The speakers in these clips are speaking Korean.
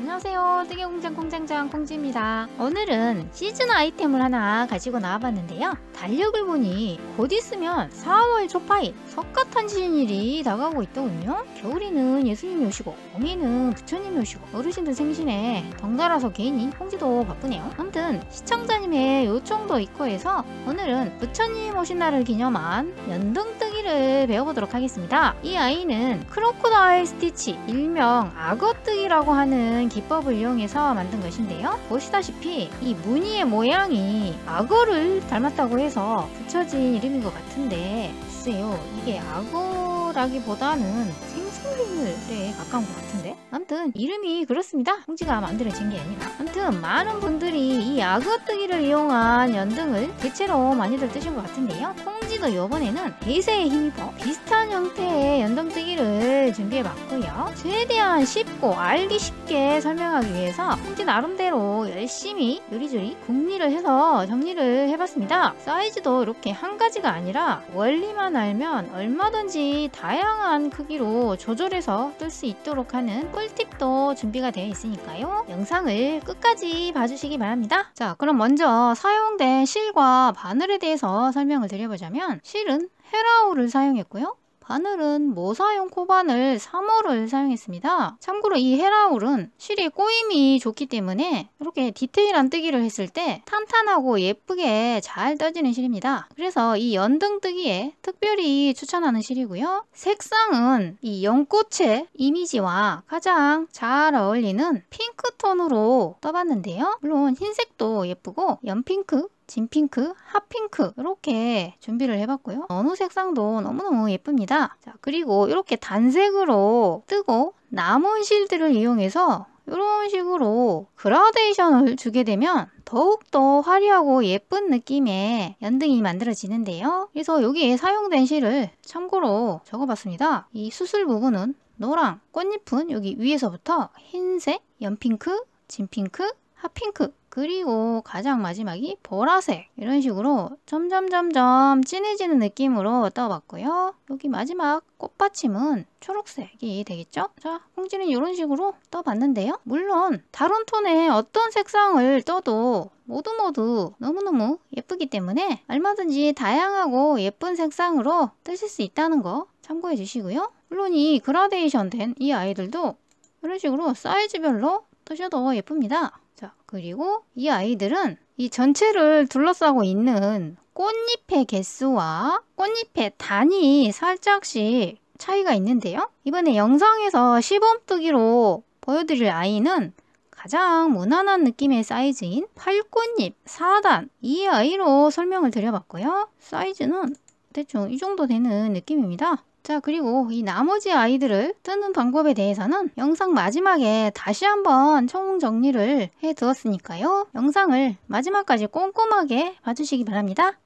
안녕하세요, 뜨개공장 공장장 콩지입니다. 오늘은 시즌 아이템을 하나 가지고 나와봤는데요. 달력을 보니 곧 있으면 4월 초파인 석가탄신일이 다가오고 있더군요. 겨울에는 예수님이 오시고 봄에는 부처님이 오시고 어르신들 생신에 덩달아서 괜히 콩지도 바쁘네요. 아무튼 시청자님의 요청도 있고 해서 오늘은 부처님 오신 날을 기념한 연등뜨기를 배워보도록 하겠습니다. 이 아이는 크로코다일 스티치, 일명 악어뜨기라고 하는 기법을 이용해서 만든 것인데요. 보시다시피 이 무늬의 모양이 악어를 닮았다고 해서 붙여진 이름인 것 같은데, 글쎄요, 이게 악어라기보다는 생선류에 가까운 것 같은데, 아무튼 이름이 그렇습니다. 콩지가 만들어진 게 아니라. 아무튼 많은 분들이 이 악어뜨기를 이용한 연등을 대체로 많이들 뜨신 것 같은데요. 콩지도 이번에는 대세에 힘입어 비슷한 형태의 연등뜨기를 준비해봤고요. 최대한 쉽고 알기 쉽게 설명하기 위해서 콩지 나름대로 열심히 요리조리 궁리를 해서 정리를 해봤습니다. 사이즈도 이렇게 한 가지가 아니라 원리만 알면 얼마든지 다양한 크기로 조절해서 뜰 수 있도록 하는 꿀팁도 준비가 되어 있으니까요. 영상을 끝까지 봐주시기 바랍니다. 자, 그럼 먼저 사용된 실과 바늘에 대해서 설명을 드려보자면, 실은 헤라울을 사용했고요. 바늘은 모사용 코바늘 3호를 사용했습니다. 참고로 이 헤라울은 실이 꼬임이 좋기 때문에 이렇게 디테일한 뜨기를 했을 때 탄탄하고 예쁘게 잘 떠지는 실입니다. 그래서 이 연등 뜨기에 특별히 추천하는 실이고요. 색상은 이 연꽃의 이미지와 가장 잘 어울리는 핑크톤으로 떠봤는데요. 물론 흰색도 예쁘고 연핑크, 진핑크, 핫핑크 이렇게 준비를 해봤고요. 어느 색상도 너무너무 예쁩니다. 자, 그리고 이렇게 단색으로 뜨고 남은 실들을 이용해서 이런 식으로 그라데이션을 주게 되면 더욱더 화려하고 예쁜 느낌의 연등이 만들어지는데요. 그래서 여기에 사용된 실을 참고로 적어봤습니다. 이 수술 부분은 노랑, 꽃잎은 여기 위에서부터 흰색, 연핑크, 진핑크, 핫핑크, 그리고 가장 마지막이 보라색, 이런 식으로 점점점점 진해지는 느낌으로 떠봤고요. 여기 마지막 꽃받침은 초록색이 되겠죠? 자, 콩지는 이런 식으로 떠봤는데요. 물론 다른 톤의 어떤 색상을 떠도 모두 너무너무 예쁘기 때문에 얼마든지 다양하고 예쁜 색상으로 뜨실 수 있다는 거 참고해 주시고요. 물론 이 그라데이션 된 이 아이들도 이런 식으로 사이즈별로 뜨셔도 예쁩니다. 자, 그리고 이 아이들은 이 전체를 둘러싸고 있는 꽃잎의 개수와 꽃잎의 단이 살짝씩 차이가 있는데요. 이번에 영상에서 시범뜨기로 보여드릴 아이는 가장 무난한 느낌의 사이즈인 팔꽃잎 4단, 이 아이로 설명을 드려봤고요. 사이즈는 대충 이 정도 되는 느낌입니다. 자, 그리고 이 나머지 아이들을 뜨는 방법에 대해서는 영상 마지막에 다시 한번 총 정리를 해 두었으니까요. 영상을 마지막까지 꼼꼼하게 봐주시기 바랍니다.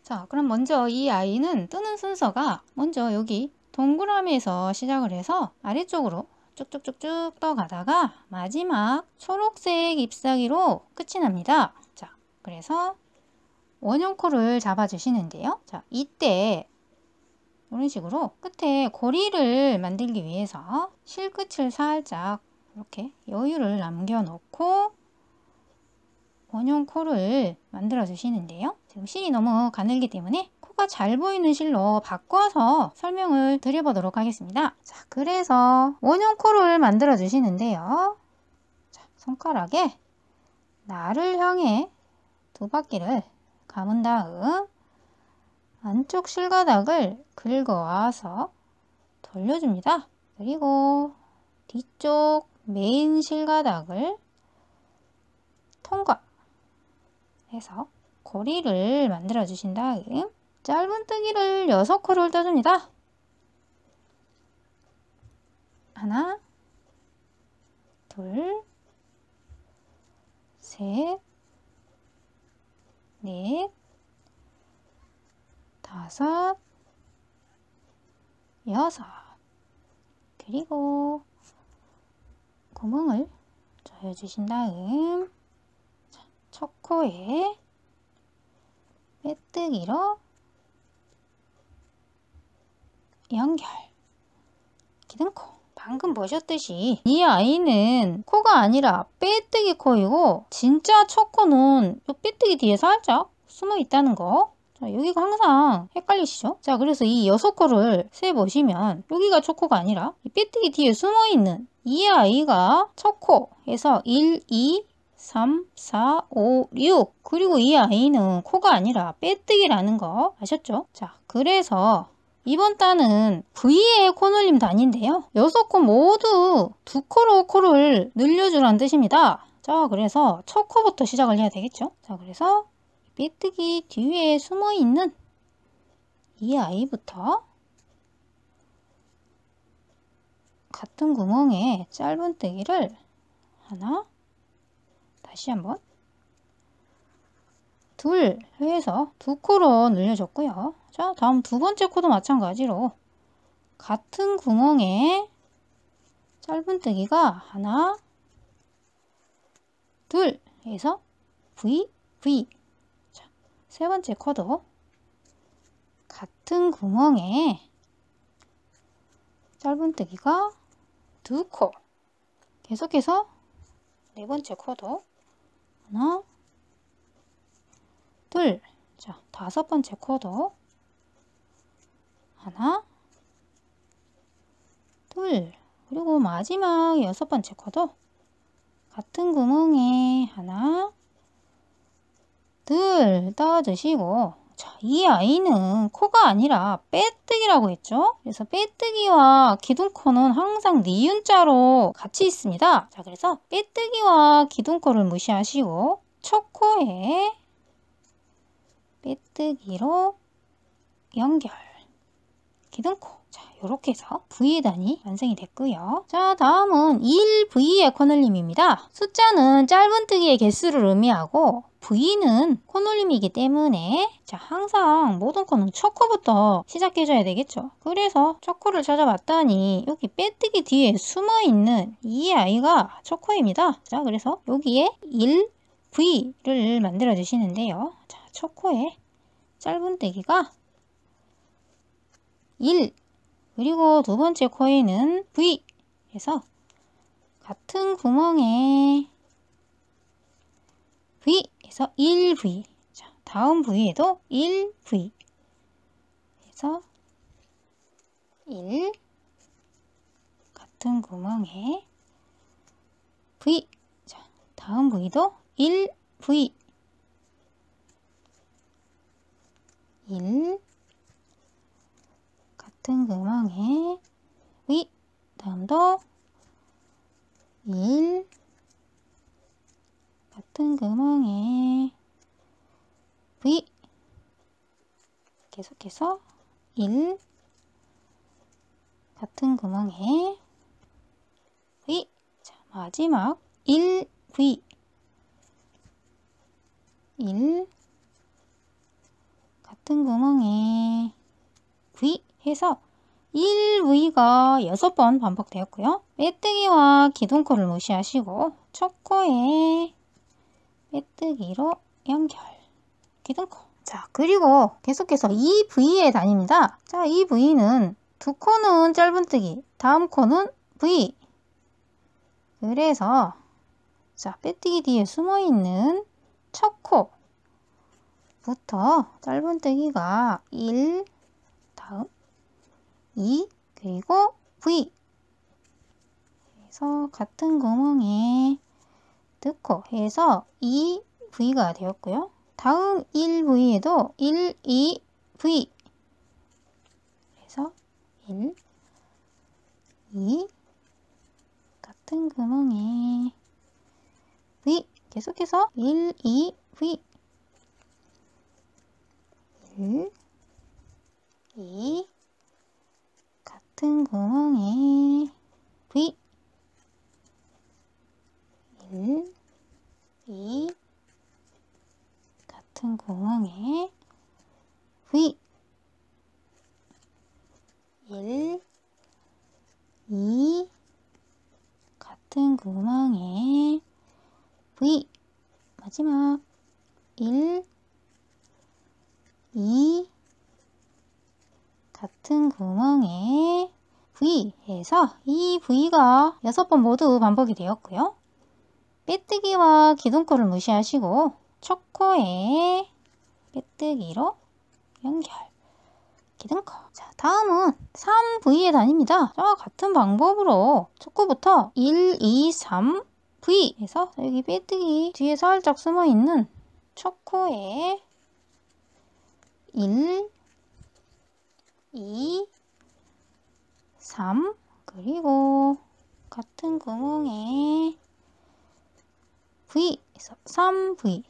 자, 그럼 먼저 이 아이는 뜨는 순서가 먼저 여기 동그라미에서 시작을 해서 아래쪽으로 쭉쭉쭉쭉 떠가다가 마지막 초록색 잎사귀로 끝이 납니다. 자, 그래서 원형코를 잡아주시는데요. 자, 이때 이런 식으로 끝에 고리를 만들기 위해서 실끝을 살짝 이렇게 여유를 남겨놓고 원형코를 만들어 주시는데요. 지금 실이 너무 가늘기 때문에 코가 잘 보이는 실로 바꿔서 설명을 드려보도록 하겠습니다. 자, 그래서 원형코를 만들어 주시는데요. 자, 손가락에 나를 향해 두 바퀴를 감은 다음 안쪽 실가닥을 긁어와서 돌려줍니다. 그리고 뒤쪽 메인 실가닥을 통과해서 고리를 만들어 주신 다음 짧은 뜨기를 6코를 떠줍니다. 하나, 둘, 셋, 넷, 다섯, 여섯, 그리고 구멍을 조여주신 다음 첫 코에 빼뜨기로 연결, 기둥코 방금 보셨듯이 이 아이는 코가 아니라 빼뜨기 코이고 진짜 첫 코는 이 빼뜨기 뒤에 살짝 숨어 있다는 거. 자, 여기가 항상 헷갈리시죠? 자, 그래서 이 6코를 세보시면 여기가 첫 코가 아니라 이 빼뜨기 뒤에 숨어 있는 이 아이가 첫 코에서 1, 2, 3, 4, 5, 6 그리고 이 아이는 코가 아니라 빼뜨기라는 거 아셨죠? 자, 그래서 이번 단은 V의 코늘림 단인데요. 6코 모두 2코로 코를 늘려주라는 뜻입니다. 자, 그래서 첫 코부터 시작을 해야 되겠죠. 자, 그래서 빼뜨기 뒤에 숨어있는 이 아이부터 같은 구멍에 짧은뜨기를 하나, 다시 한번 둘 해서 2코로 늘려줬고요. 자, 다음 두 번째 코도 마찬가지로 같은 구멍에 짧은뜨기가 하나, 둘 해서 V, V. 자, 세 번째 코도 같은 구멍에 짧은뜨기가 2코. 계속해서 네 번째 코도 하나, 둘. 자, 다섯 번째 코도 하나, 둘. 그리고 마지막 6번째 코도 같은 구멍에 하나, 둘 떠주시고, 자, 이 아이는 코가 아니라 빼뜨기라고 했죠? 그래서 빼뜨기와 기둥코는 항상 니은자로 같이 있습니다. 자, 그래서 빼뜨기와 기둥코를 무시하시고 첫 코에 빼뜨기로 연결, 기둥코. 자, 이렇게 해서 V단이 완성이 됐고요. 자, 다음은 1V의 코늘림입니다. 숫자는 짧은뜨기의 개수를 의미하고 V는 코늘림이기 때문에 자, 항상 모든 코는 첫 코부터 시작해줘야 되겠죠. 그래서 첫 코를 찾아봤더니 여기 빼뜨기 뒤에 숨어있는 이 아이가 첫 코입니다. 자, 그래서 여기에 1V를 만들어 주시는데요. 자, 첫 코에 짧은뜨기가 1, 그리고 두 번째 코에는 V 해서 같은 구멍에 V 해서 1V. 자, 다음 V에도 1V 해서 1 같은 구멍에 V. 자, 다음 V도 1V 1 같은 구멍에 V. 다음도 1 같은 구멍에 V. 계속해서 1 같은 구멍에 V. 자, 마지막 1V 1 같은 구멍에 V 해서 1V가 6번 반복되었고요. 빼뜨기와 기둥코를 무시하시고 첫 코에 빼뜨기로 연결, 기둥코. 자, 그리고 계속해서 이 V의 단입니다. 자, 이 V는 두 코는 짧은뜨기, 다음 코는 V. 그래서 자, 빼뜨기 뒤에 숨어있는 첫 코부터 짧은뜨기가 1, 다음 2, 그리고 V 해서 같은 구멍에 넣고 해서 2V가 되었고요. 다음 1V에도 1, 2V 그래서 1, 2 같은 구멍에 V. 계속해서 1, 2V 1, 2 같은 구멍에 V 1, 2 같은 구멍에 V 1, 2 같은 구멍에 V. 마지막 1, 2 같은 구멍에 V 해서 이 V가 6번 모두 반복이 되었고요. 빼뜨기와 기둥코를 무시하시고 첫 코에 빼뜨기로 연결, 기둥코. 자, 다음은 3V의 단입니다. 자, 같은 방법으로 첫 코부터 1, 2, 3 V 해서 여기 빼뜨기 뒤에 살짝 숨어있는 첫 코에 1, 2, 3 그리고 같은 구멍에 V 에서 3V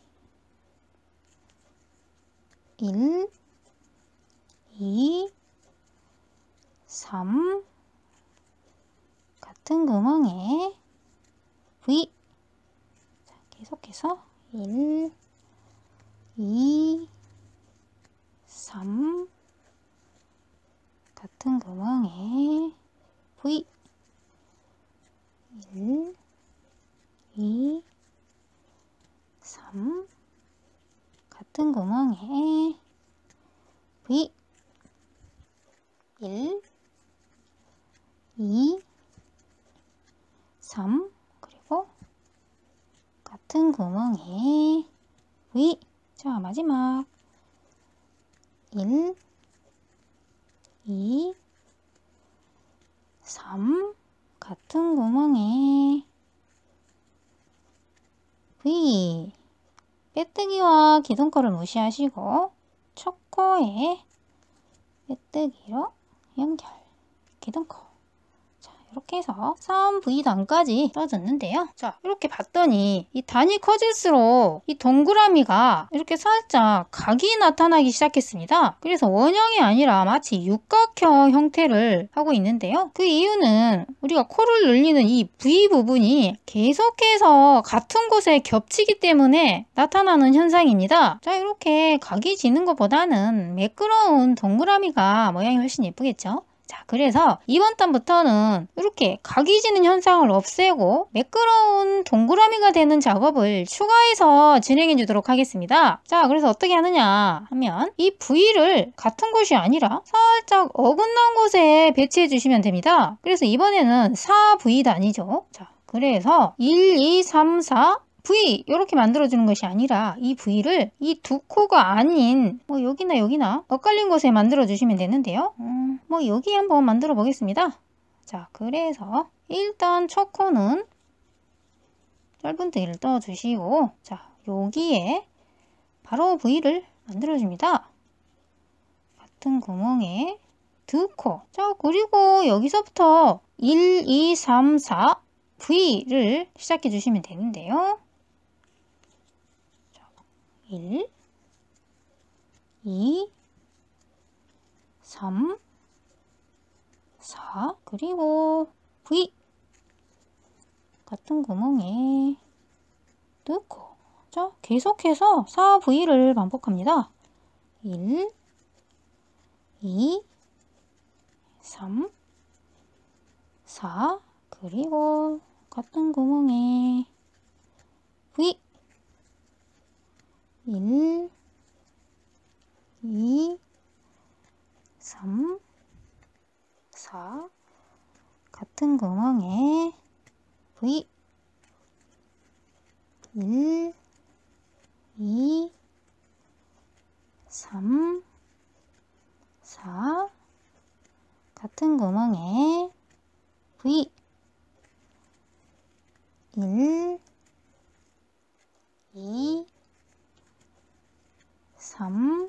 1, 2, 3 같은 구멍에 V. 자, 계속해서 1, 2, 3 같은 구멍에 V. 1, 2, 3 같은 구멍에 V. 1, 2, 3 그리고 같은 구멍에 V. 자, 마지막 1, 2, 3 같은 구멍에 V. 빼뜨기와 기둥코를 무시하시고 첫 코에 빼뜨기로 연결, 기둥코. 자, 이렇게 해서 3V단까지 떠줬는데요. 자, 이렇게 봤더니 이 단이 커질수록 이 동그라미가 이렇게 살짝 각이 나타나기 시작했습니다. 그래서 원형이 아니라 마치 육각형 형태를 하고 있는데요. 그 이유는 우리가 코를 늘리는 이 V 부분이 계속해서 같은 곳에 겹치기 때문에 나타나는 현상입니다. 자, 이렇게 각이 지는 것보다는 매끄러운 동그라미가 모양이 훨씬 예쁘겠죠? 자, 그래서 이번 단부터는 이렇게 각이 지는 현상을 없애고 매끄러운 동그라미가 되는 작업을 추가해서 진행해 주도록 하겠습니다. 자, 그래서 어떻게 하느냐 하면 이 V를 같은 곳이 아니라 살짝 어긋난 곳에 배치해 주시면 됩니다. 그래서 이번에는 4V단이죠. 자, 그래서 1, 2, 3, 4 V 이렇게 만들어주는 것이 아니라 이 V를 이 두 코가 아닌 뭐 여기나 엇갈린 곳에 만들어 주시면 되는데요. 뭐 여기 한번 만들어 보겠습니다. 자, 그래서 일단 첫 코는 짧은뜨기를 떠 주시고 자, 여기에 바로 V를 만들어 줍니다. 같은 구멍에 두 코. 자, 그리고 여기서부터 1, 2, 3, 4 V를 시작해 주시면 되는데요. 1, 2, 3, 4 그리고 V 같은 구멍에 넣고 자, 계속해서 4V를 반복합니다. 1, 2, 3, 4 그리고 같은 구멍에 V 1, 2, 3, 4 같은 구멍에 V 1, 2, 3, 4 같은 구멍에 V 1, 2, 3,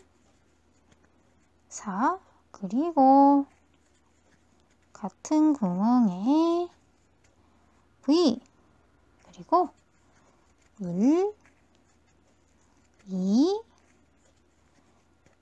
4 그리고 같은 구멍에 V 그리고 1, 2,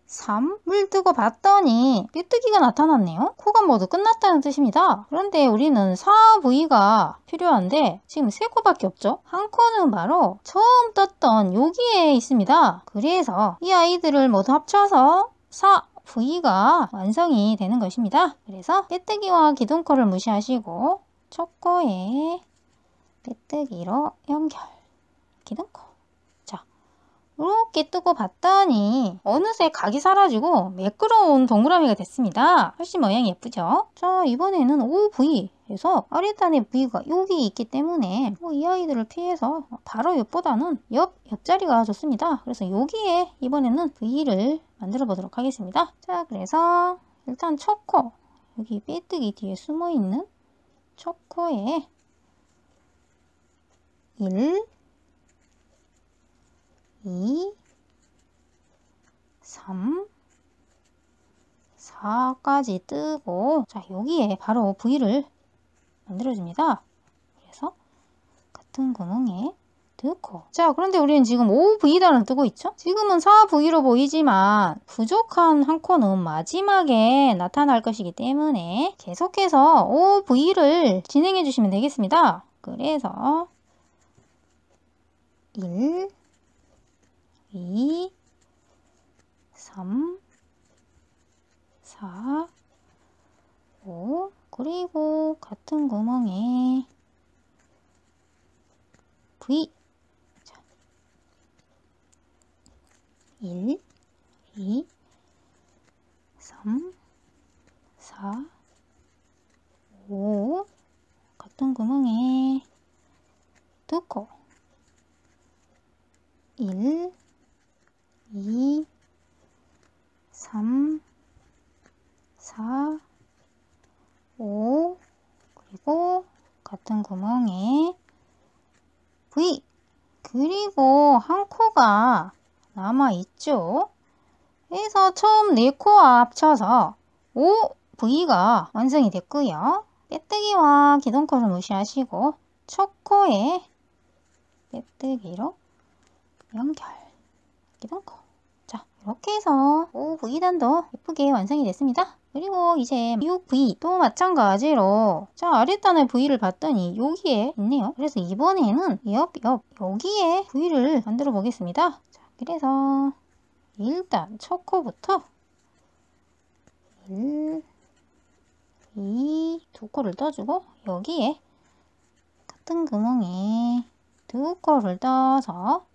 3을 뜨고 봤더니 삐뚤기가 나타났네요. 코가 모두 끝났다는 뜻입니다. 그런데 우리는 4V가 필요한데 지금 3코밖에 없죠. 한 코는 바로 처음 떴던 여기에 있습니다. 그래서 이 아이들을 모두 합쳐서 4V가 완성이 되는 것입니다. 그래서 빼뜨기와 기둥코를 무시하시고 첫 코에 빼뜨기로 연결, 기둥코. 자, 이렇게 뜨고 봤더니 어느새 각이 사라지고 매끄러운 동그라미가 됐습니다. 훨씬 모양이 예쁘죠? 자, 이번에는 OV에서 아랫단에 V가 여기 있기 때문에 이 아이들을 피해서 바로 옆보다는 옆자리가 좋습니다. 그래서 여기에 이번에는 V를 만들어 보도록 하겠습니다. 자, 그래서 일단 첫 코, 여기 빼뜨기 뒤에 숨어 있는 첫 코에 1, 2, 3, 4까지 뜨고, 자, 여기에 바로 V를 만들어줍니다. 그래서 같은 구멍에 넣고, 자, 그런데 우리는 지금 5V단을 뜨고 있죠? 지금은 4V로 보이지만 부족한 한 코는 마지막에 나타날 것이기 때문에 계속해서 5V를 진행해 주시면 되겠습니다. 그래서 1, 2, 3, 4, 5, 그리고 같은 구멍에 V. 자, 1, 2, 3, 4, 5, 같은 구멍에 넣고 1, 2, 3, 4, 5, 그리고 같은 구멍에 V, 그리고 한 코가 남아있죠. 그래서 처음 4코와 합쳐서 5V가 완성이 됐고요. 빼뜨기와 기둥코를 무시하시고 첫 코에 빼뜨기로 연결, 기둥코. 자, 이렇게 해서 5V단도 예쁘게 완성이 됐습니다. 그리고 이제 6V 또 마찬가지로, 자, 아랫단의 V를 봤더니 여기에 있네요. 그래서 이번에는 여기에 V를 만들어 보겠습니다. 자, 그래서 일단 첫 코부터 1, 2, 두 코를 떠주고 여기에 같은 구멍에 두 코를 떠서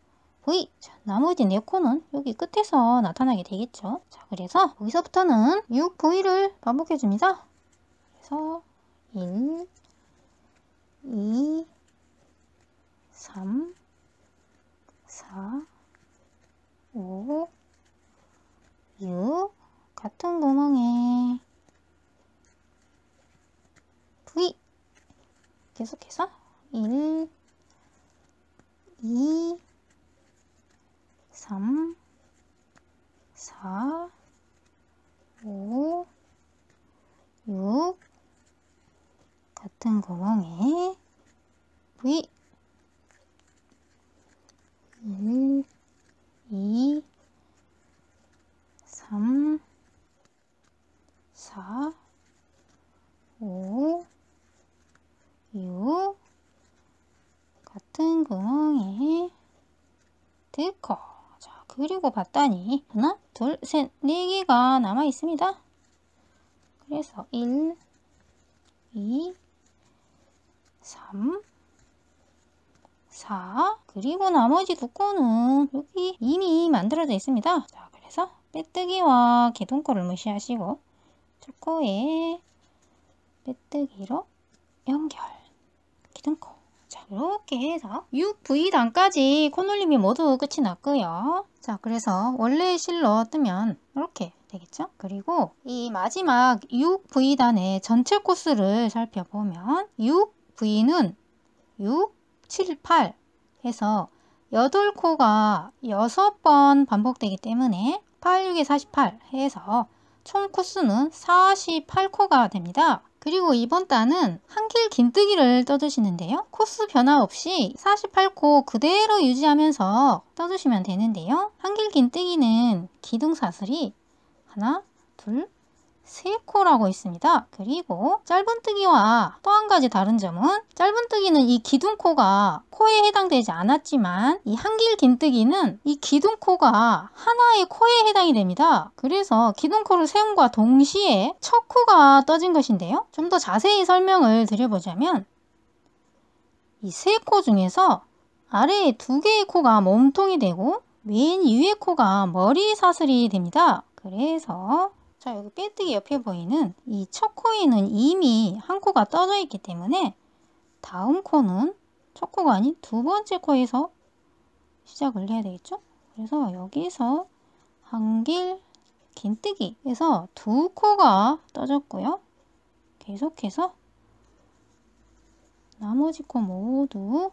V. 자, 나머지 4코는 여기 끝에서 나타나게 되겠죠. 자, 그래서 여기서부터는 6V를 반복해 줍니다. 그래서 1, 2, 3, 4, 5, 6, 같은 구멍에 V. 계속해서 1, 2, 3, 4, 5, 6, 같은 구멍에 V. 1, 2, 3, 4, 5, 6, 같은 구멍에 넣고, 자, 그리고 봤더니 하나, 둘, 셋, 4개가 남아 있습니다. 그래서 1, 2, 3, 4, 그리고 나머지 2코는 여기 이미 만들어져 있습니다. 자, 그래서 빼뜨기와 기둥코를 무시하시고 첫 코에 빼뜨기로 연결, 기둥코. 자, 이렇게 해서 6V단까지 코놀림이 모두 끝이 났고요. 자, 그래서 원래 실로 뜨면 이렇게 되겠죠. 그리고 이 마지막 6V단의 전체 코스를 살펴보면 6V는 6, 7, 8 해서 8코가 6번 반복되기 때문에 8, 6에 48 해서 총 코스는 48코가 됩니다. 그리고 이번 단은 한길 긴뜨기를 떠주시는데요. 코스 변화 없이 48코 그대로 유지하면서 떠주시면 되는데요. 한길 긴뜨기는 기둥사슬이 하나, 둘, 3코라고 있습니다. 그리고 짧은뜨기와 또 한 가지 다른 점은 짧은뜨기는 이 기둥코가 코에 해당되지 않았지만 이 한길 긴뜨기는 이 기둥코가 하나의 코에 해당이 됩니다. 그래서 기둥코를 세움과 동시에 첫 코가 떠진 것인데요. 좀 더 자세히 설명을 드려보자면 이 3코 중에서 아래에 2개의 코가 몸통이 되고 맨 위에 코가 머리 사슬이 됩니다. 그래서 자, 여기 빼뜨기 옆에 보이는 이 첫 코에는 이미 한 코가 떠져 있기 때문에 다음 코는 첫 코가 아닌 두 번째 코에서 시작을 해야 되겠죠? 그래서 여기서 한길 긴뜨기에서 두 코가 떠졌고요. 계속해서 나머지 코 모두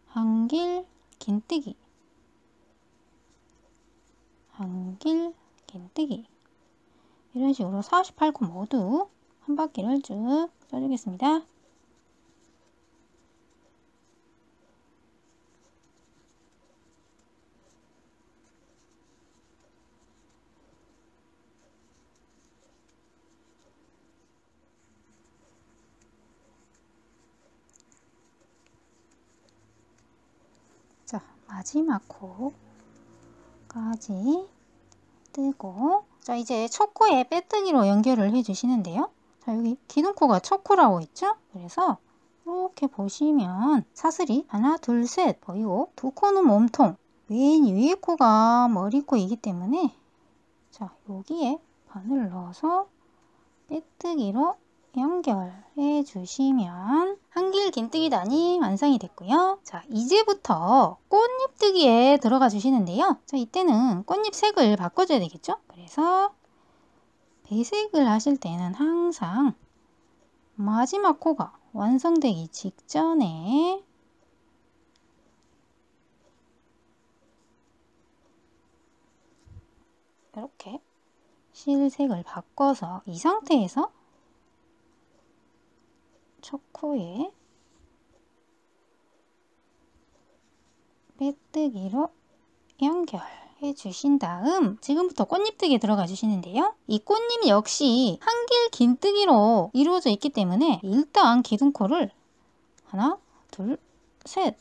한길 긴뜨기, 한길 긴뜨기, 이런 식으로 48코 모두 한 바퀴를 쭉 떠주겠습니다. 자, 마지막 코까지 뜨고, 자, 이제 첫 코에 빼뜨기로 연결을 해 주시는데요. 자, 여기 기둥코가 첫 코라고 있죠? 그래서 이렇게 보시면 사슬이 하나, 둘, 셋 보이고, 두 코는 몸통, 맨 위에 코가 머리코이기 때문에 자, 여기에 바늘을 넣어서 빼뜨기로 연결해 주시면 한길 긴뜨기단이 완성이 됐고요. 자, 이제부터 꽃잎뜨기에 들어가 주시는데요. 자, 이때는 꽃잎 색을 바꿔줘야 되겠죠? 그래서 배색을 하실 때는 항상 마지막 코가 완성되기 직전에 이렇게 실색을 바꿔서 이 상태에서 첫 코에 빼뜨기로 연결해 주신 다음 지금부터 꽃잎뜨기에 들어가 주시는데요. 이 꽃잎 역시 한길 긴뜨기로 이루어져 있기 때문에 일단 기둥코를 하나, 둘, 셋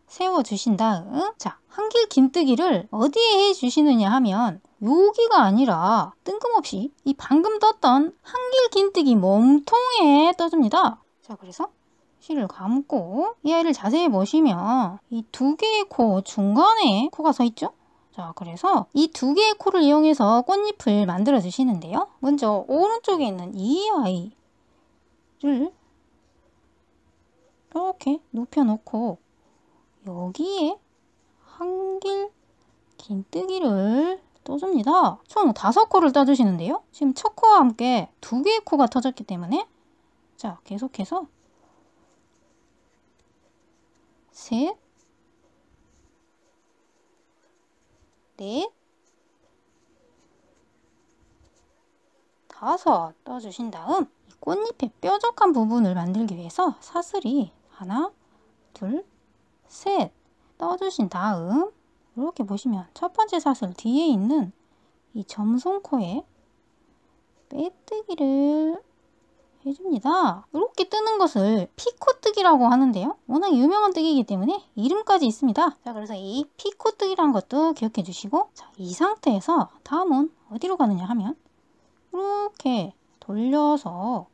세워 주신 다음 자, 한길 긴뜨기를 어디에 해 주시느냐 하면 여기가 아니라 뜬금없이 이 방금 떴던 한길 긴뜨기 몸통에 떠줍니다. 자, 그래서 실을 감고 이 아이를 자세히 보시면 이 두 개의 코 중간에 코가 서 있죠? 자, 그래서 이 두 개의 코를 이용해서 꽃잎을 만들어 주시는데요. 먼저 오른쪽에 있는 이 아이를 이렇게 눕혀 놓고 여기에 한길 긴뜨기를 떠줍니다. 총 5코를 떠주시는데요. 지금 첫 코와 함께 두 개의 코가 터졌기 때문에 자, 계속해서 셋, 넷, 다섯 떠주신 다음 이 꽃잎의 뾰족한 부분을 만들기 위해서 사슬이 하나, 둘, 셋 떠주신 다음 이렇게 보시면 첫 번째 사슬 뒤에 있는 이 점송코에 빼뜨기를 해줍니다. 이렇게 뜨는 것을 피코뜨기라고 하는데요. 워낙 유명한 뜨기이기 때문에 이름까지 있습니다. 자, 그래서 이 피코뜨기라는 것도 기억해 주시고 자, 이 상태에서 다음은 어디로 가느냐 하면 이렇게 돌려서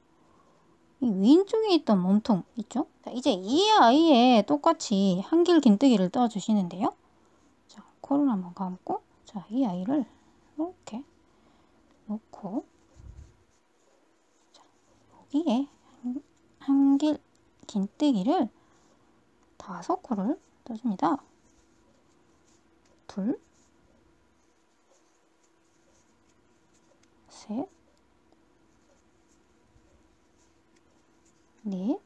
이 왼쪽에 있던 몸통 있죠? 자, 이제 이 아이에 똑같이 한길 긴뜨기를 떠 주시는데요. 자, 코를 한번 감고 자, 이 아이를 이렇게 놓고 여기에 한길 긴뜨기를 5코를 떠줍니다. 둘, 셋, 넷,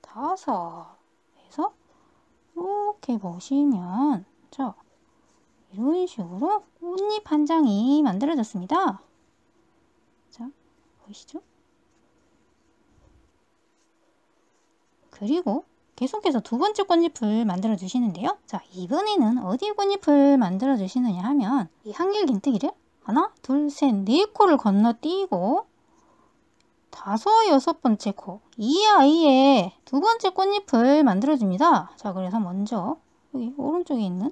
다섯 해서 이렇게 보시면 자, 이런 식으로 꽃잎 한 장이 만들어졌습니다. 자, 보이시죠? 그리고 계속해서 두 번째 꽃잎을 만들어 주시는데요. 자, 이번에는 어디에 꽃잎을 만들어 주시느냐 하면 이 한길 긴뜨기를 하나, 둘, 셋, 네 코를 건너뛰고 다섯, 여섯 번째 코 이 아이에 두 번째 꽃잎을 만들어 줍니다. 자, 그래서 먼저 여기 오른쪽에 있는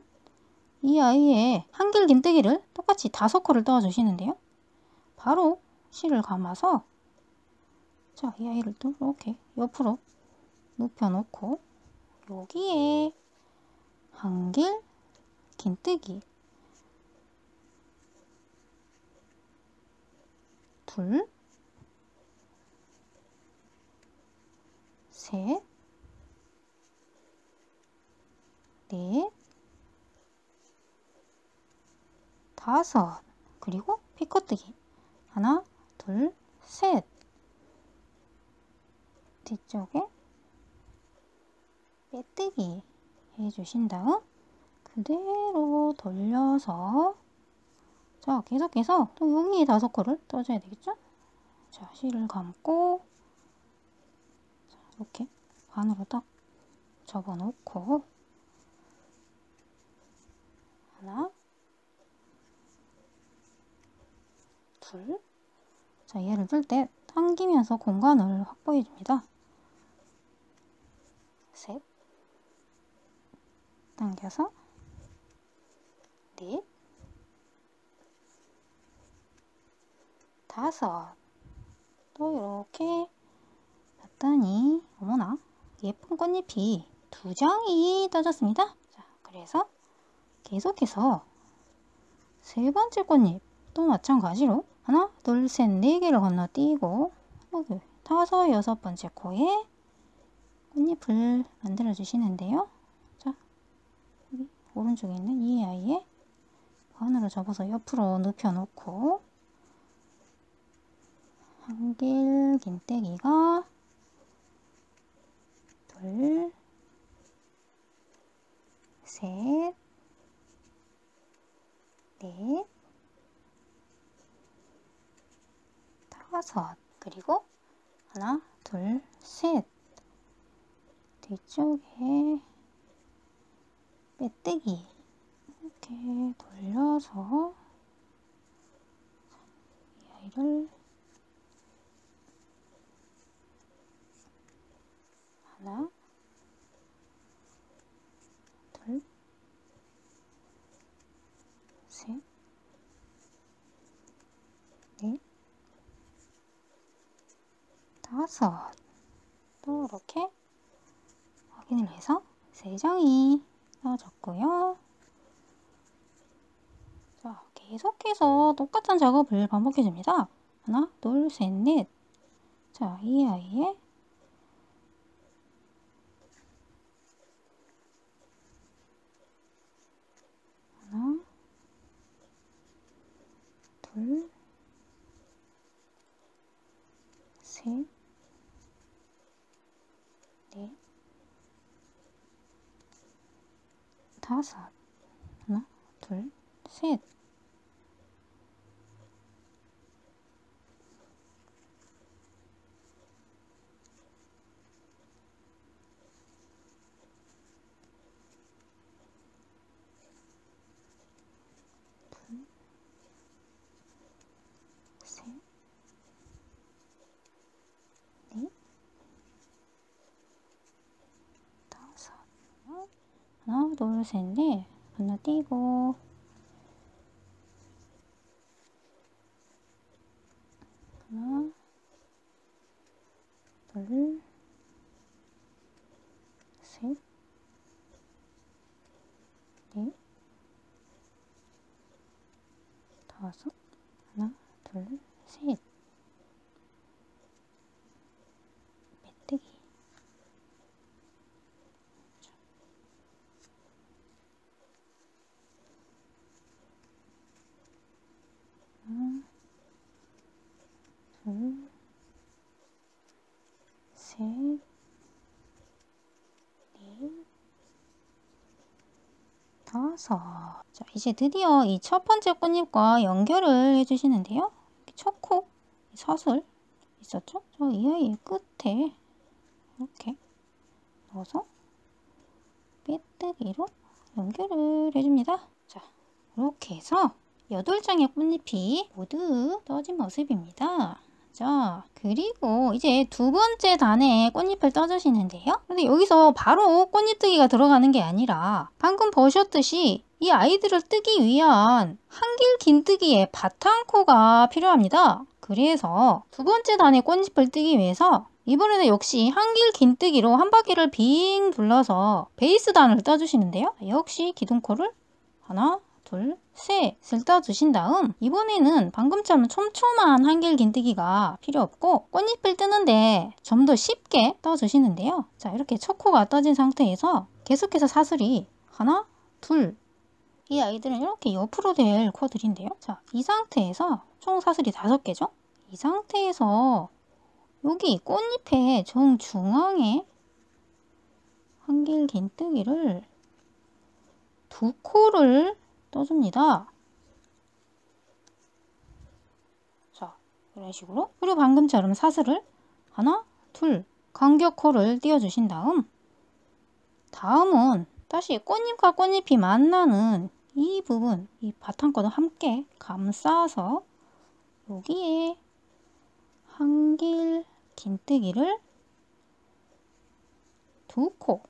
이 아이의 한길 긴뜨기를 똑같이 5코를 떠 주시는데요. 바로 실을 감아서 자, 이 아이를 또 이렇게 옆으로 눕혀놓고 여기에 한길 긴뜨기 둘, 셋, 넷, 다섯, 그리고 피코뜨기 하나, 둘, 셋. 뒤쪽에 빼뜨기 해주신 다음 그대로 돌려서 자, 계속해서 또 여기에 5코를 떠줘야 되겠죠? 자, 실을 감고 자, 이렇게 반으로 딱 접어놓고 하나, 둘, 자, 얘를 들 때 당기면서 공간을 확보해 줍니다. 셋, 당겨서 넷, 다섯. 또 이렇게 봤더니 어머나 예쁜 꽃잎이 2장이 떠졌습니다. 자, 그래서 계속해서 세 번째 꽃잎 또 마찬가지로 하나, 둘, 셋, 4개를 건너뛰고 여기 5, 6번째 코에 꽃잎을 만들어 주시는데요. 자, 여기 오른쪽에 있는 이 아이에 반으로 접어서 옆으로 눕혀 놓고 한길 긴뜨기가 둘, 셋, 넷, 다섯, 그리고 하나, 둘, 셋. 뒤쪽에 빼뜨기 이렇게 돌려서 이 아이를 하나, 둘, 셋, 넷, 다섯. 또 이렇게 확인을 해서 3장이 떠졌고요. 자, 계속해서 똑같은 작업을 반복해 줍니다. 하나, 둘, 셋, 넷. 자, 이 아이에 하나, 둘, 셋, 넷, 다섯. 하나, 둘, 셋. 둘, 셋, 넷, 다섯. 하나, 둘, 셋, 넷. 건너뛰고 하나, 둘, 셋, 넷, 다섯. 하나, 둘, 셋. 빼뜨기. 하나, 둘, 셋, 넷, 다섯. 자, 이제 드디어 이 첫 번째 꽃잎과 연결을 해주시는데요. 첫 코 사슬 있었죠? 저 이 아이의 끝에 이렇게 넣어서 빼뜨기로 연결을 해줍니다. 자, 이렇게 해서 8장의 꽃잎이 모두 떠진 모습입니다. 자, 그리고 이제 두 번째 단에 꽃잎을 떠주시는데요. 근데 여기서 바로 꽃잎 뜨기가 들어가는 게 아니라 방금 보셨듯이 이 아이들을 뜨기 위한 한길 긴뜨기의 바탕코가 필요합니다. 그래서 두 번째 단의 꽃잎을 뜨기 위해서 이번에는 역시 한길 긴뜨기로 한 바퀴를 빙 둘러서 베이스 단을 떠주시는데요. 역시 기둥코를 하나, 둘, 셋을 떠주신 다음 이번에는 방금처럼 촘촘한 한길 긴뜨기가 필요 없고 꽃잎을 뜨는데 좀 더 쉽게 떠주시는데요. 자, 이렇게 첫 코가 떠진 상태에서 계속해서 사슬이 하나, 둘, 이 아이들은 이렇게 옆으로 될 코들인데요. 자, 이 상태에서 총 사슬이 5개죠. 이 상태에서 여기 꽃잎의 정중앙에 한길 긴뜨기를 2코를 떠줍니다. 자, 이런 식으로. 그리고 방금처럼 사슬을 하나, 둘, 간격코를 띄워주신 다음은 다시 꽃잎과 꽃잎이 만나는 이 부분, 이 바탕코도 함께 감싸서 여기에 한길 긴뜨기를 2코.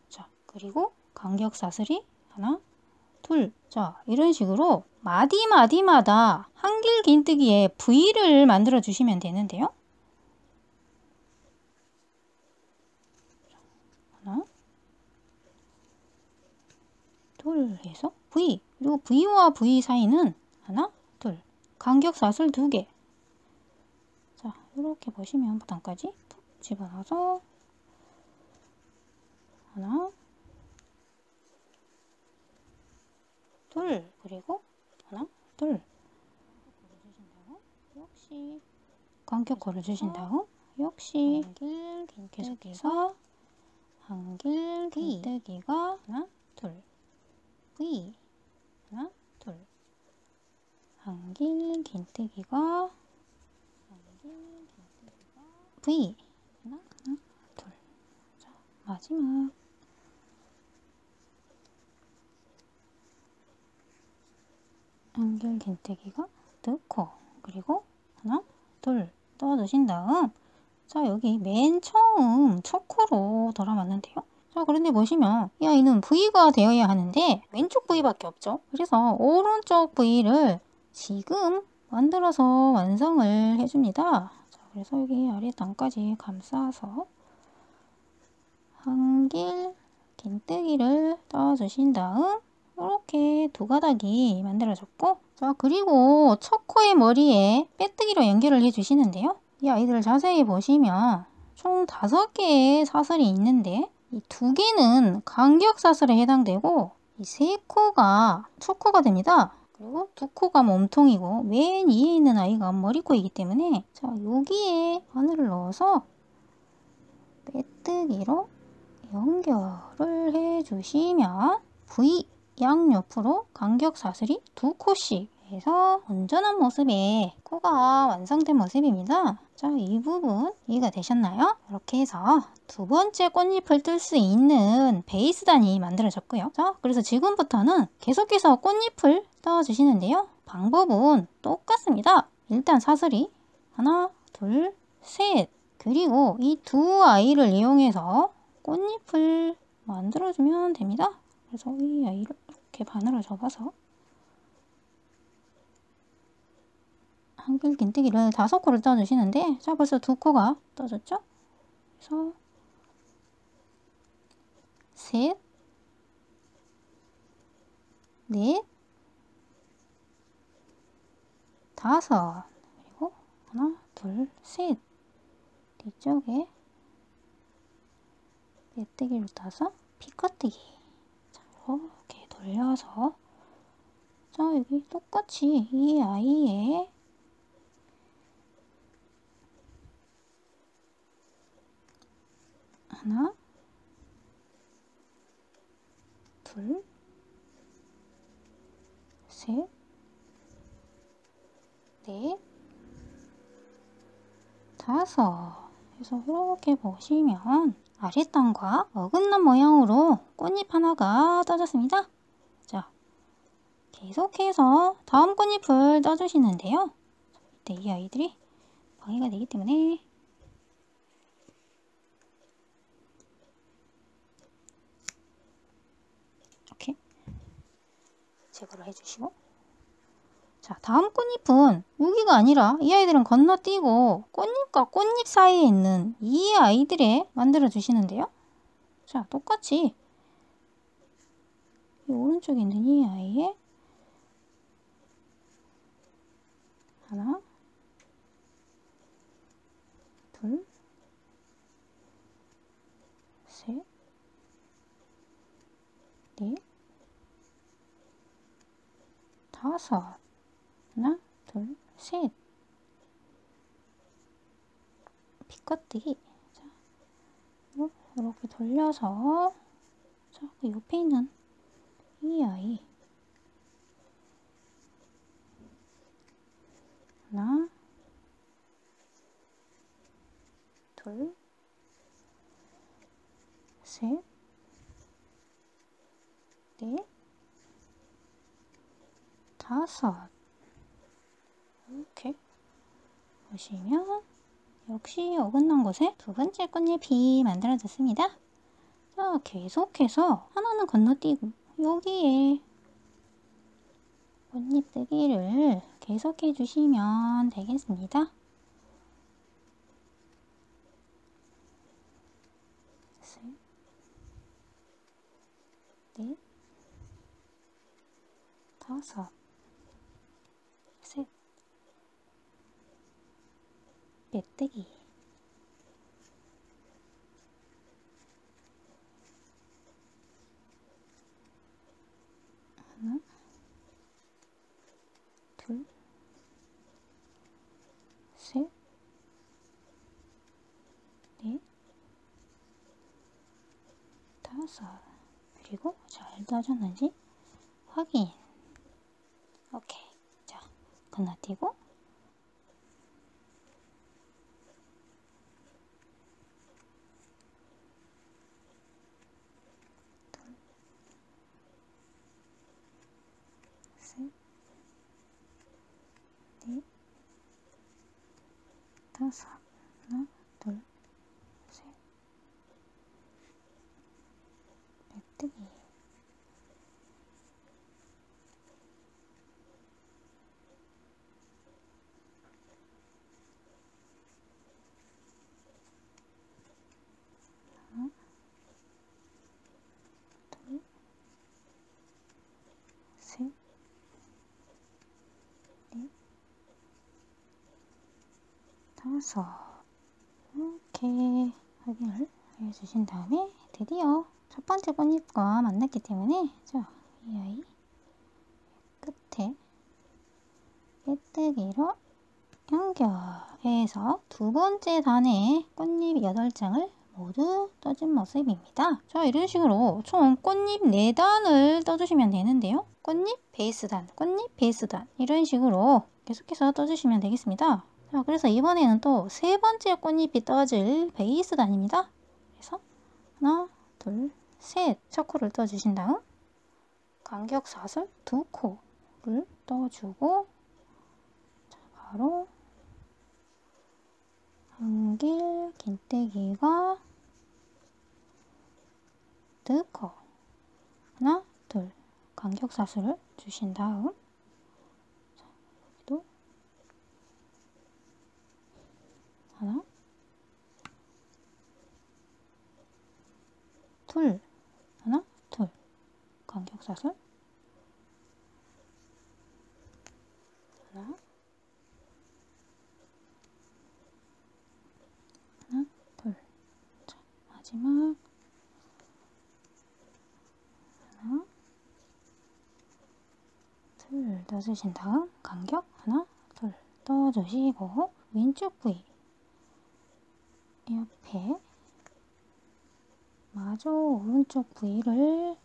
자, 그리고 간격 사슬이 하나, 둘. 자, 이런 식으로 마디마디마다 한길 긴뜨기에 V를 만들어 주시면 되는데요. 하나, 둘 해서 V. 그리고 V와 V 사이는 하나, 둘. 간격 사슬 2개. 자, 이렇게 보시면 바닥까지 푹 집어넣어서 하나, 둘, 그리고 하나, 둘. 역시 간격 걸어주신 다음 역시 한길 계속해서 한길 긴뜨기가 하나, 둘, V, 하나, 둘. 한길 긴뜨기가 V, 하나, 둘. 자, 마지막 한길 긴뜨기가 2코, 그리고 하나, 둘 떠주신 다음 자, 여기 맨 처음 첫 코로 돌아왔는데요. 자, 그런데 보시면 이 아이는 V가 되어야 하는데 왼쪽 V밖에 없죠. 그래서 오른쪽 V를 지금 만들어서 완성을 해줍니다. 자, 그래서 여기 아래 단까지 감싸서 한길 긴뜨기를 떠주신 다음 이렇게 2가닥이 만들어졌고, 자, 그리고 첫 코의 머리에 빼뜨기로 연결을 해주시는데요. 이 아이들을 자세히 보시면 총 5개의 사슬이 있는데 이 2개는 간격 사슬에 해당되고 이 3코가 촉코가 됩니다. 그리고 2코가 몸통이고 맨 위에 있는 아이가 머리코이기 때문에 자, 여기에 바늘을 넣어서 빼뜨기로 연결을 해주시면 V 양옆으로 간격 사슬이 2코씩 해서 온전한 모습의 코가 완성된 모습입니다. 자, 이 부분 이해가 되셨나요? 이렇게 해서 2번째 꽃잎을 뜰 수 있는 베이스단이 만들어졌고요. 자, 그래서 지금부터는 계속해서 꽃잎을 떠주시는데요. 방법은 똑같습니다. 일단 사슬이 하나, 둘, 셋. 그리고 이 2아이를 이용해서 꽃잎을 만들어주면 됩니다. 그래서 이 아이를 이렇게 바늘을 접어서 한길 긴뜨기를 5코를 떠주시는데 자, 벌써 2코가 떠졌죠? 그래서 셋, 넷, 5, 그리고 하나, 둘, 셋. 뒤쪽에 빼뜨기를 따서 피커뜨기. 자, 이렇게 돌려서 자, 여기 똑같이 이 아이의 하나, 둘, 셋, 넷, 5 해서 이렇게 보시면 아랫단과 어긋난 모양으로 꽃잎 하나가 떠졌습니다. 자, 계속해서 다음 꽃잎을 떠주시는데요. 이때 이 아이들이 방해가 되기 때문에 이렇게 제거를 해주시고 자, 다음 꽃잎은 여기가 아니라 이 아이들은 건너뛰고 꽃잎과 꽃잎 사이에 있는 이 아이들에 만들어 주시는데요. 자, 똑같이 이 오른쪽에 있는 이 아이에 하나, 둘, 셋, 넷, 다섯. 하나, 둘, 셋. 빗껍데기. 자, 이렇게 돌려서, 자, 그 옆에 있는 이 아이. 하나, 둘, 셋, 넷, 다섯. 이렇게 보시면 역시 어긋난 곳에 두 번째 꽃잎이 만들어졌습니다. 자, 계속해서 하나는 건너뛰고 여기에 꽃잎 뜨기를 계속해 주시면 되겠습니다. 셋, 넷, 다섯, 셋, 빼뜨기. 하나, 둘, 셋, 넷, 다섯. 그리고 잘 떠졌는지 확인. 오케이. 자, 건너뛰고 둘, 셋, 넷, 다섯. 하나, 둘, 셋, 빼뜨기. 하나, 둘, 셋, 넷, 다섯. 이렇게 확인을 해주신 다음에 드디어 첫 번째 꽃잎과 만났기 때문에 자, 이 아이 끝에 빼뜨기로 연결해서 두 번째 단에 꽃잎 8장을 모두 떠준 모습입니다. 자, 이런 식으로 총 꽃잎 4단을 떠주시면 되는데요. 꽃잎 베이스단, 꽃잎 베이스단 이런 식으로 계속해서 떠주시면 되겠습니다. 자, 그래서 이번에는 또 세 번째 꽃잎이 떠질 베이스단입니다. 그래서 하나, 둘, 셋 첫 코를 떠주신 다음 간격사슬 2코를 떠주고 자, 바로 한길 긴뜨기가 2코 하나, 둘 간격사슬을 주신 다음 자, 여기도 하나, 둘, 하나, 둘 간격사슬 하나, 하나, 둘. 자, 마지막 하나, 둘 떠주신 다음 간격 하나, 둘 떠주시고 왼쪽 부위 옆에 마저 오른쪽 부위를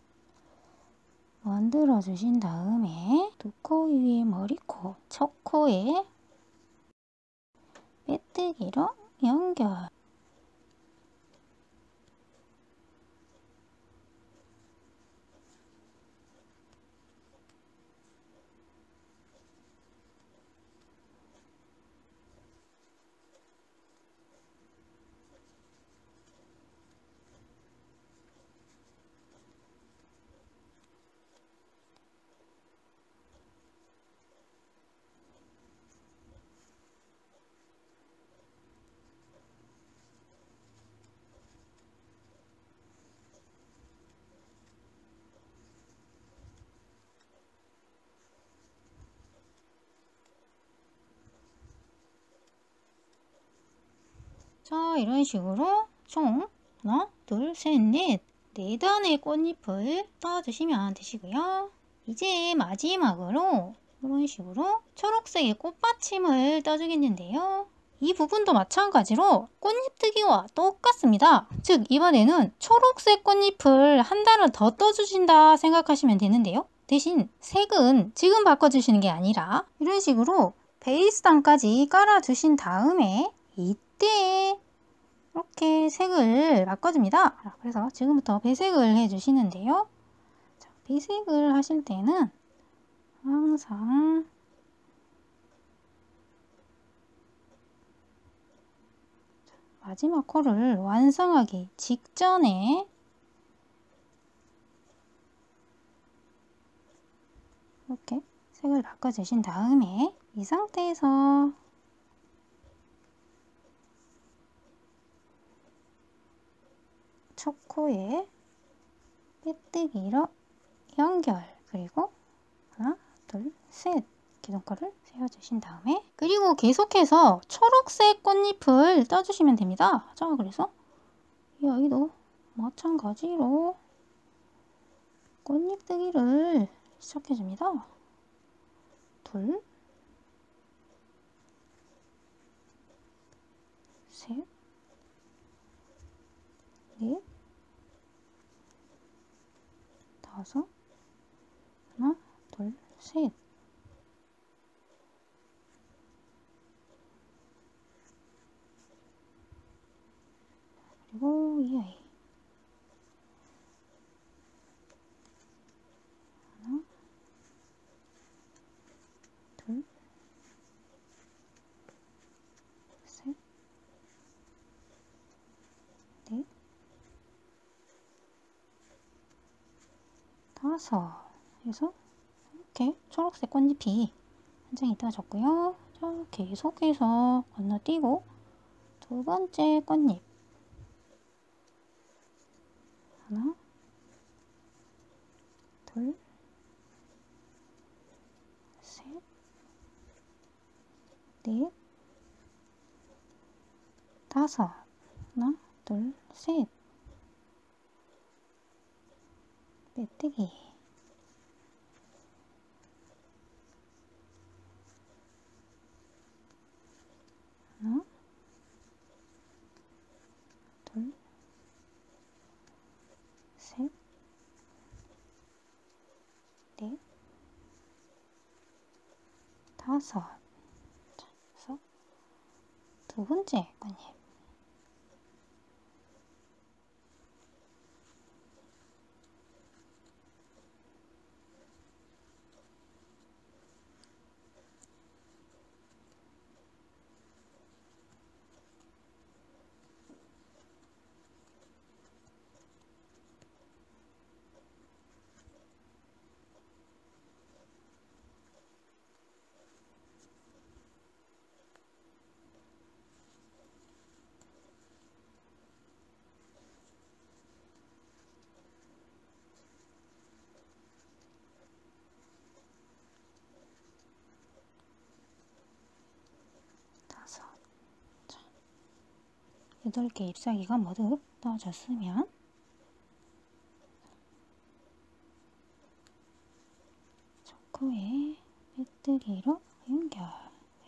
만들어 주신 다음에 두 코 위에 머리코, 첫 코에 빼뜨기로 연결. 자, 이런 식으로 총 하나, 둘, 셋, 넷, 4단의 꽃잎을 떠주시면 되시고요. 이제 마지막으로 이런 식으로 초록색의 꽃받침을 떠주겠는데요. 이 부분도 마찬가지로 꽃잎 뜨기와 똑같습니다. 즉 이번에는 초록색 꽃잎을 한 단을 더 떠주신다 생각하시면 되는데요. 대신 색은 지금 바꿔주시는 게 아니라 이런 식으로 베이스단까지 깔아주신 다음에 이때 이렇게 색을 바꿔줍니다. 그래서 지금부터 배색을 해주시는데요. 자, 배색을 하실 때는 항상 마지막 코를 완성하기 직전에 이렇게 색을 바꿔주신 다음에 이 상태에서 첫 코에 빼뜨기로 연결, 그리고 하나, 둘, 셋 기둥코를 세워주신 다음에 그리고 계속해서 초록색 꽃잎을 떠주시면 됩니다. 자, 그래서 여기도 마찬가지로 꽃잎 뜨기를 시작해줍니다. 둘, 셋, 넷, 다섯, 하나, 둘, 셋. 그리고 이 아이 하나, 둘, 셋, 넷, 다섯 해서 이렇게 초록색 꽃잎이 한 장이 떠졌고요. 자, 계속해서 건너뛰고 두 번째 꽃잎 하나, 둘, 셋, 넷, 다섯, 하나, 둘, 셋, 빼뜨기, 하나, 둘, 셋, 넷, 다섯. 자, 그래서 두 번째 꽃잎 다섯. 자, 8개 잎사귀가 모두 떠졌으면 초코에 빼뜨기로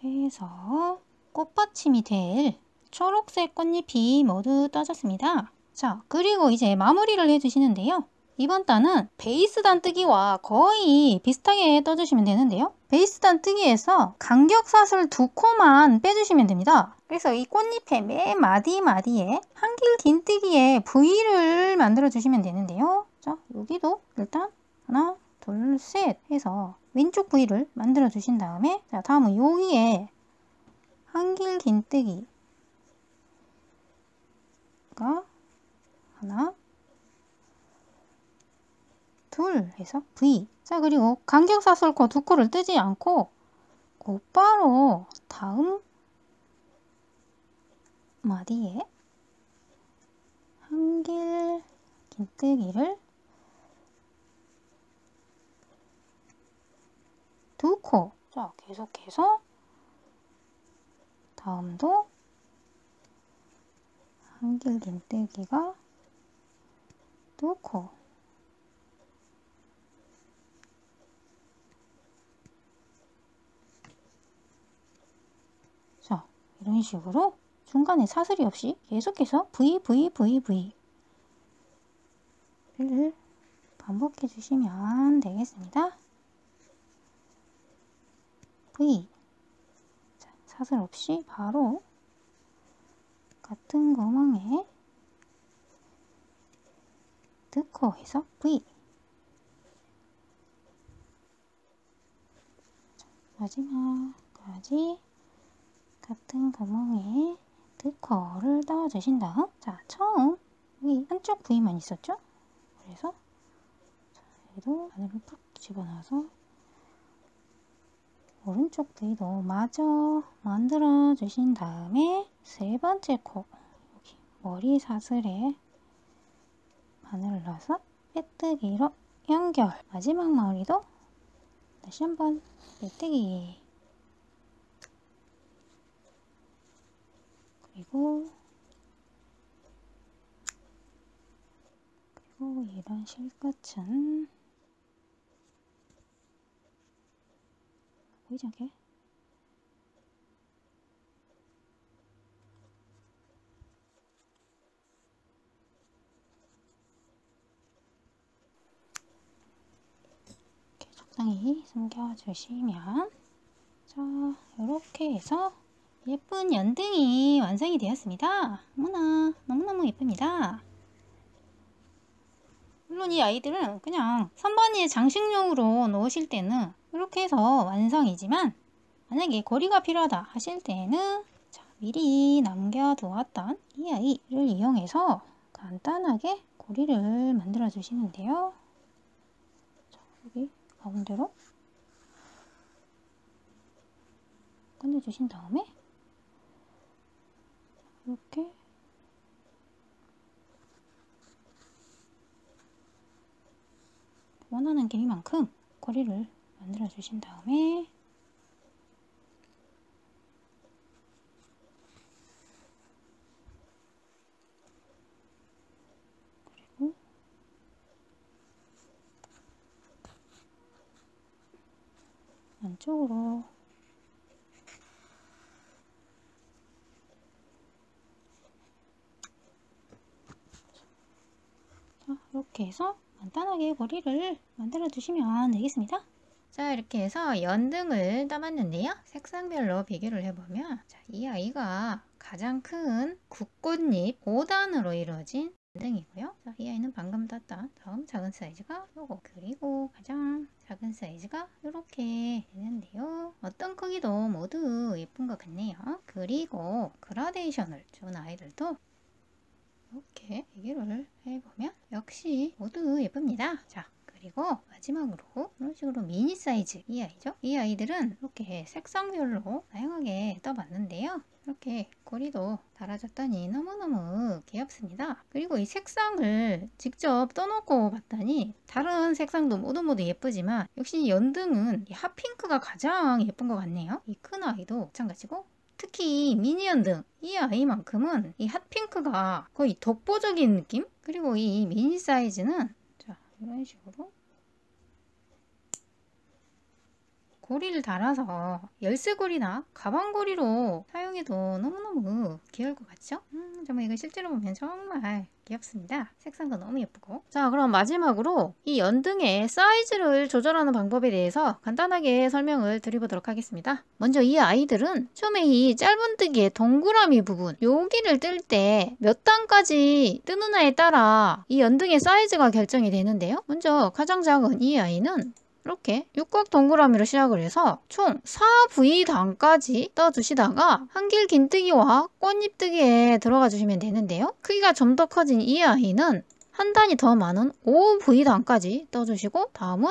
연결해서 꽃받침이 될 초록색 꽃잎이 모두 떠졌습니다. 자, 그리고 이제 마무리를 해주시는데요. 이번 단은 베이스 단 뜨기와 거의 비슷하게 떠주시면 되는데요. 베이스 단 뜨기에서 간격사슬 2코만 빼주시면 됩니다. 그래서 이 꽃잎의 맨 마디마디에 한길 긴뜨기에 V를 만들어 주시면 되는데요. 자, 여기도 일단 하나, 둘, 셋 해서 왼쪽 V를 만들어 주신 다음에 자, 다음은 여기에 한길 긴뜨기가 하나, 둘 해서 V. 자, 그리고 간격사슬코 2코를 뜨지 않고 곧바로 다음 마디에 한길 긴뜨기를 2코. 자, 계속해서 다음도 한길 긴뜨기가 2코. 자, 이런 식으로 중간에 사슬이 없이 계속해서 V 를 반복해 주시면 되겠습니다. V. 자, 사슬 없이 바로 같은 구멍에 2코에서 V. 자, 마지막까지 같은 구멍에 2코를 넣어주신 다음, 자, 처음 여기 한쪽 V만 있었죠? 그래서 자, 여기도 바늘을 푹 집어넣어서 오른쪽 V도 마저 만들어 주신 다음에 세 번째 코, 여기 머리 사슬에 바늘을 넣어서 빼뜨기로 연결. 마지막 머리도 다시 한번 빼뜨기. 그리고 이런 실끝은 보이지 않게 이렇게 적당히 숨겨주시면, 자, 이렇게 해서 예쁜 연등이 완성이 되었습니다. 너무너무 예쁩니다. 물론 이 아이들은 그냥 선반위에 장식용으로 놓으실 때는 이렇게 해서 완성이지만, 만약에 고리가 필요하다 하실 때는 자, 미리 남겨두었던 이 아이를 이용해서 간단하게 고리를 만들어 주시는데요. 자, 여기 가운데로 꺼내주신 다음에 이렇게 원하는 길이만큼 고리를 만들어 주신 다음에 그리고 안쪽으로 자, 이렇게 해서 간단하게 고리를 만들어 주시면 되겠습니다. 자, 이렇게 해서 연등을 따봤는데요. 색상별로 비교를 해보면, 자, 이 아이가 가장 큰 국꽃잎 5단으로 이루어진 연등이고요. 자, 이 아이는 방금 땄다 다음 작은 사이즈가 요거, 그리고 가장 작은 사이즈가 이렇게 되는데요. 어떤 크기도 모두 예쁜 것 같네요. 그리고 그라데이션을 준 아이들도 이렇게 비교를 해보면 역시 모두 예쁩니다. 자, 그리고 마지막으로 이런 식으로 미니 사이즈 이 아이죠. 이 아이들은 이렇게 색상별로 다양하게 떠봤는데요. 이렇게 고리도 달아줬더니 너무너무 귀엽습니다. 그리고 이 색상을 직접 떠놓고 봤더니 다른 색상도 모두 예쁘지만 역시 연등은 이 핫핑크가 가장 예쁜 것 같네요. 이 큰 아이도 마찬가지고, 특히 미니 연등 이 아이만큼은 이 핫핑크가 거의 독보적인 느낌? 그리고 이 미니 사이즈는 자, 이런 식으로 고리를 달아서 열쇠고리나 가방고리로 사용해도 너무너무 귀여울 것 같죠? 정말 이거 실제로 보면 정말 귀엽습니다. 색상도 너무 예쁘고. 자, 그럼 마지막으로 이 연등의 사이즈를 조절하는 방법에 대해서 간단하게 설명을 드려보도록 하겠습니다. 먼저 이 아이들은 처음에 이 짧은뜨기의 동그라미 부분, 여기를 뜰 때 몇 단까지 뜨느냐에 따라 이 연등의 사이즈가 결정이 되는데요. 먼저 가장 작은 이 아이는 이렇게 육각 동그라미로 시작을 해서 총 4V단까지 떠주시다가 한길 긴뜨기와 꽃잎뜨기에 들어가 주시면 되는데요. 크기가 좀 더 커진 이 아이는 한 단이 더 많은 5V단까지 떠주시고, 다음은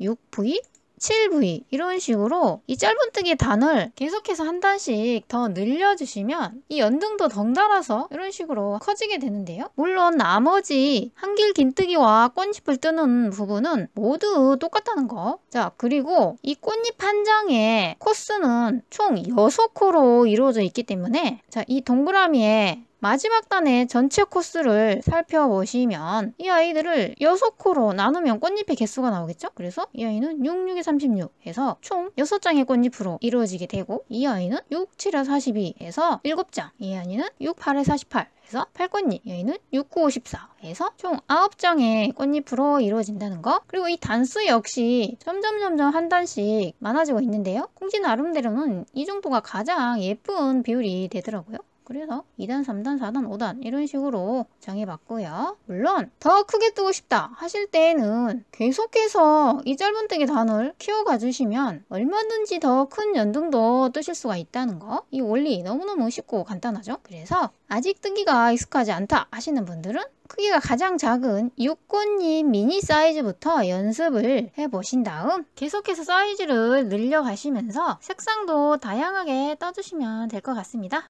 6V, 7V 이런 식으로 이 짧은뜨기 단을 계속해서 한 단씩 더 늘려주시면 이 연등도 덩달아서 이런 식으로 커지게 되는데요. 물론 나머지 한길 긴뜨기와 꽃잎을 뜨는 부분은 모두 똑같다는 거. 자, 그리고 이 꽃잎 한 장의 코스는 총 6코로 이루어져 있기 때문에 자, 이 동그라미에 마지막 단의 전체 코스를 살펴보시면 이 아이들을 6코로 나누면 꽃잎의 개수가 나오겠죠? 그래서 이 아이는 6, 6에 36 해서 총 6장의 꽃잎으로 이루어지게 되고, 이 아이는 6, 7에 42 해서 7장, 이 아이는 6, 8에 48 해서 8꽃잎, 이 아이는 6, 9, 54 해서 총 9장의 꽃잎으로 이루어진다는 거. 그리고 이 단수 역시 점점 한 단씩 많아지고 있는데요. 콩쥐 나름대로는 이 정도가 가장 예쁜 비율이 되더라고요. 그래서 2단, 3단, 4단, 5단 이런 식으로 정해봤고요. 물론 더 크게 뜨고 싶다 하실 때에는 계속해서 이 짧은뜨기 단을 키워가 주시면 얼마든지 더 큰 연등도 뜨실 수가 있다는 거. 이 원리 너무너무 쉽고 간단하죠. 그래서 아직 뜨기가 익숙하지 않다 하시는 분들은 크기가 가장 작은 6꽃잎 미니 사이즈부터 연습을 해보신 다음 계속해서 사이즈를 늘려가시면서 색상도 다양하게 떠주시면 될 것 같습니다.